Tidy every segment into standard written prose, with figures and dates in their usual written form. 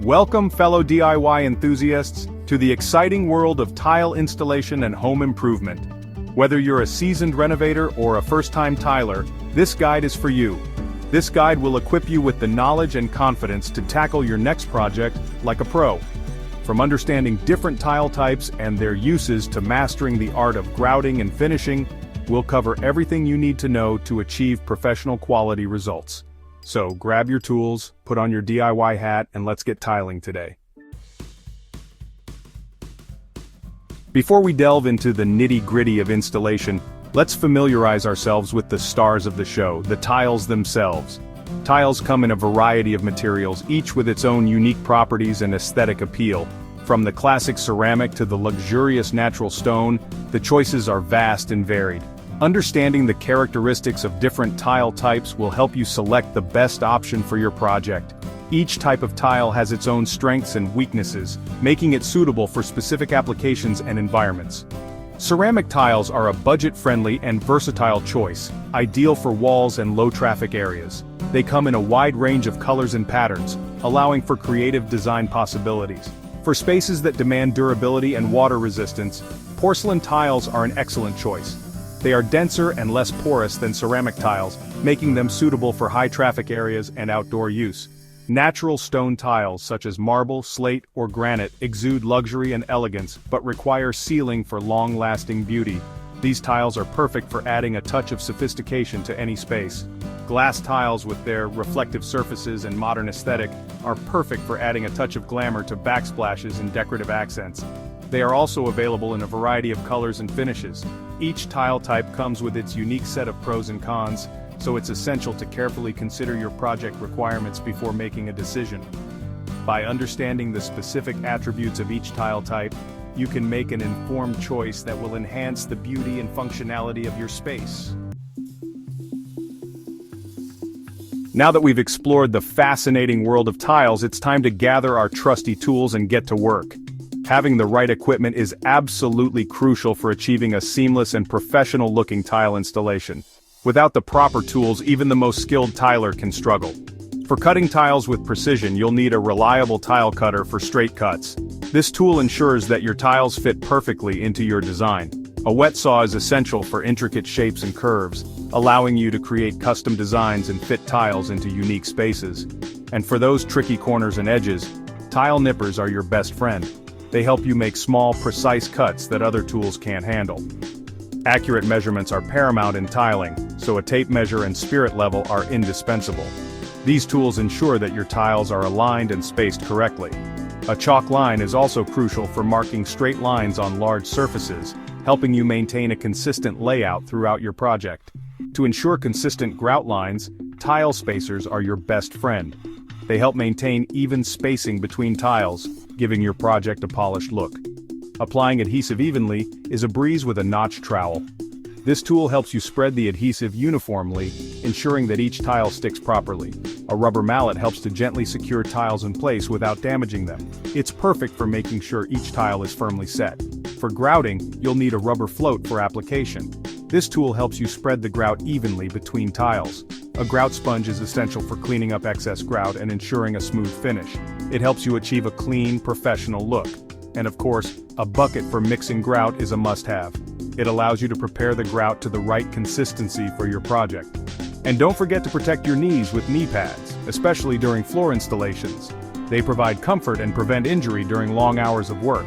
Welcome, fellow DIY enthusiasts, to the exciting world of tile installation and home improvement. Whether you're a seasoned renovator or a first-time tiler, this guide is for you. This guide will equip you with the knowledge and confidence to tackle your next project like a pro. From understanding different tile types and their uses to mastering the art of grouting and finishing, we'll cover everything you need to know to achieve professional quality results. So grab your tools, put on your DIY hat, and let's get tiling today. Before we delve into the nitty-gritty of installation, let's familiarize ourselves with the stars of the show, the tiles themselves. Tiles come in a variety of materials, each with its own unique properties and aesthetic appeal. From the classic ceramic to the luxurious natural stone, the choices are vast and varied. Understanding the characteristics of different tile types will help you select the best option for your project. Each type of tile has its own strengths and weaknesses, making it suitable for specific applications and environments. Ceramic tiles are a budget-friendly and versatile choice, ideal for walls and low-traffic areas. They come in a wide range of colors and patterns, allowing for creative design possibilities. For spaces that demand durability and water resistance, porcelain tiles are an excellent choice. They are denser and less porous than ceramic tiles, making them suitable for high-traffic areas and outdoor use. Natural stone tiles such as marble, slate, or granite exude luxury and elegance but require sealing for long-lasting beauty. These tiles are perfect for adding a touch of sophistication to any space. Glass tiles with their reflective surfaces and modern aesthetic are perfect for adding a touch of glamour to backsplashes and decorative accents. They are also available in a variety of colors and finishes. Each tile type comes with its unique set of pros and cons, so it's essential to carefully consider your project requirements before making a decision. By understanding the specific attributes of each tile type, you can make an informed choice that will enhance the beauty and functionality of your space. Now that we've explored the fascinating world of tiles, it's time to gather our trusty tools and get to work. Having the right equipment is absolutely crucial for achieving a seamless and professional-looking tile installation. Without the proper tools, even the most skilled tiler can struggle. For cutting tiles with precision, you'll need a reliable tile cutter for straight cuts. This tool ensures that your tiles fit perfectly into your design. A wet saw is essential for intricate shapes and curves, allowing you to create custom designs and fit tiles into unique spaces. And for those tricky corners and edges, tile nippers are your best friend. They help you make small, precise cuts that other tools can't handle. Accurate measurements are paramount in tiling, so a tape measure and spirit level are indispensable. These tools ensure that your tiles are aligned and spaced correctly. A chalk line is also crucial for marking straight lines on large surfaces, helping you maintain a consistent layout throughout your project. To ensure consistent grout lines, tile spacers are your best friend. They help maintain even spacing between tiles, giving your project a polished look. Applying adhesive evenly is a breeze with a notch trowel. This tool helps you spread the adhesive uniformly, ensuring that each tile sticks properly. A rubber mallet helps to gently secure tiles in place without damaging them. It's perfect for making sure each tile is firmly set. For grouting, you'll need a rubber float for application. This tool helps you spread the grout evenly between tiles. A grout sponge is essential for cleaning up excess grout and ensuring a smooth finish. It helps you achieve a clean, professional look. And of course, a bucket for mixing grout is a must-have. It allows you to prepare the grout to the right consistency for your project. And don't forget to protect your knees with knee pads, especially during floor installations. They provide comfort and prevent injury during long hours of work.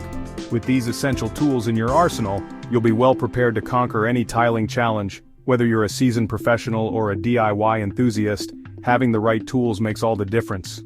With these essential tools in your arsenal, you'll be well prepared to conquer any tiling challenge. Whether you're a seasoned professional or a DIY enthusiast, having the right tools makes all the difference.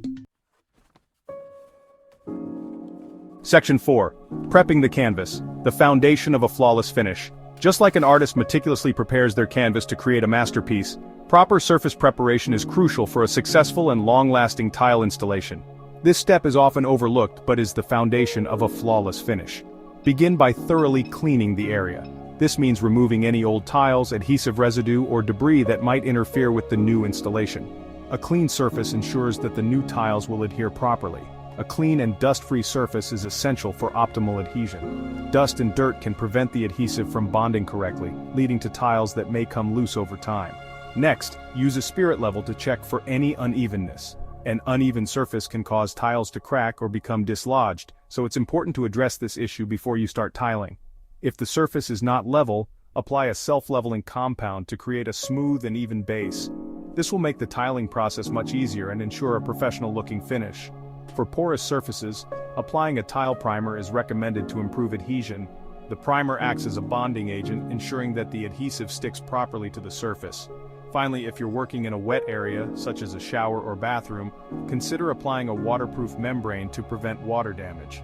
Section 4. Prepping the canvas, the foundation of a flawless finish. Just like an artist meticulously prepares their canvas to create a masterpiece, proper surface preparation is crucial for a successful and long-lasting tile installation. This step is often overlooked but is the foundation of a flawless finish. Begin by thoroughly cleaning the area. This means removing any old tiles, adhesive residue, or debris that might interfere with the new installation. A clean surface ensures that the new tiles will adhere properly. A clean and dust-free surface is essential for optimal adhesion. Dust and dirt can prevent the adhesive from bonding correctly, leading to tiles that may come loose over time. Next, use a spirit level to check for any unevenness. An uneven surface can cause tiles to crack or become dislodged, so it's important to address this issue before you start tiling. If the surface is not level, apply a self-leveling compound to create a smooth and even base. This will make the tiling process much easier and ensure a professional-looking finish. For porous surfaces, applying a tile primer is recommended to improve adhesion. The primer acts as a bonding agent, ensuring that the adhesive sticks properly to the surface. Finally, if you're working in a wet area, such as a shower or bathroom, consider applying a waterproof membrane to prevent water damage.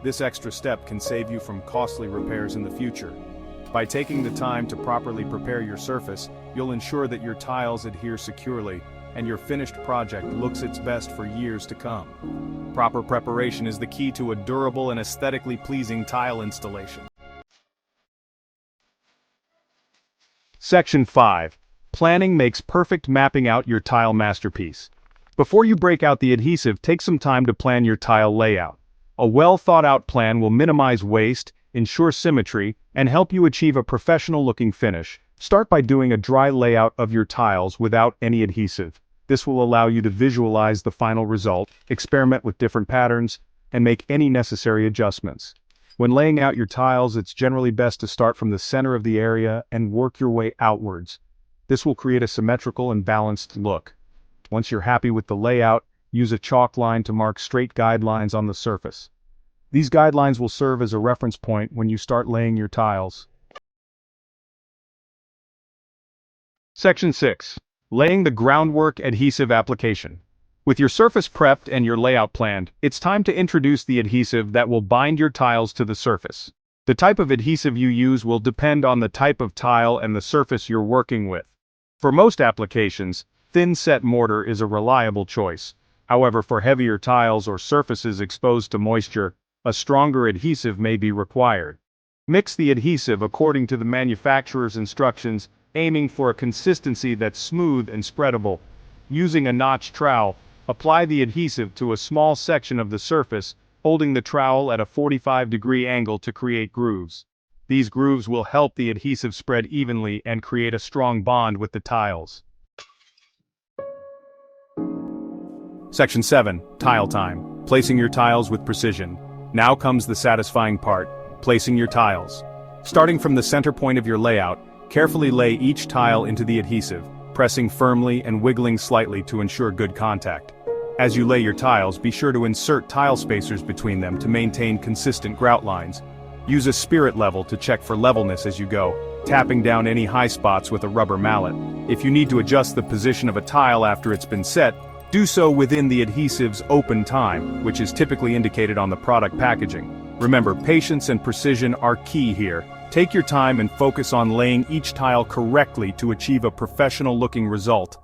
This extra step can save you from costly repairs in the future. By taking the time to properly prepare your surface, you'll ensure that your tiles adhere securely, and your finished project looks its best for years to come. Proper preparation is the key to a durable and aesthetically pleasing tile installation. Section 5. Planning makes perfect mapping out your tile masterpiece. Before you break out the adhesive, take some time to plan your tile layout. A well-thought-out plan will minimize waste, ensure symmetry, and help you achieve a professional-looking finish. Start by doing a dry layout of your tiles without any adhesive. This will allow you to visualize the final result, experiment with different patterns, and make any necessary adjustments. When laying out your tiles, it's generally best to start from the center of the area and work your way outwards. This will create a symmetrical and balanced look. Once you're happy with the layout, use a chalk line to mark straight guidelines on the surface. These guidelines will serve as a reference point when you start laying your tiles. Section 6. Laying the groundwork adhesive application. With your surface prepped and your layout planned, it's time to introduce the adhesive that will bind your tiles to the surface. The type of adhesive you use will depend on the type of tile and the surface you're working with. For most applications, thin-set mortar is a reliable choice. However, for heavier tiles or surfaces exposed to moisture, a stronger adhesive may be required. Mix the adhesive according to the manufacturer's instructions, aiming for a consistency that's smooth and spreadable. Using a notch trowel, apply the adhesive to a small section of the surface, holding the trowel at a 45-degree angle to create grooves. These grooves will help the adhesive spread evenly and create a strong bond with the tiles. Section 7. Tile time. Placing your tiles with precision. Now comes the satisfying part, placing your tiles. Starting from the center point of your layout, carefully lay each tile into the adhesive, pressing firmly and wiggling slightly to ensure good contact. As you lay your tiles, be sure to insert tile spacers between them to maintain consistent grout lines. Use a spirit level to check for levelness as you go, tapping down any high spots with a rubber mallet. If you need to adjust the position of a tile after it's been set, do so within the adhesive's open time, which is typically indicated on the product packaging. Remember, patience and precision are key here. Take your time and focus on laying each tile correctly to achieve a professional-looking result.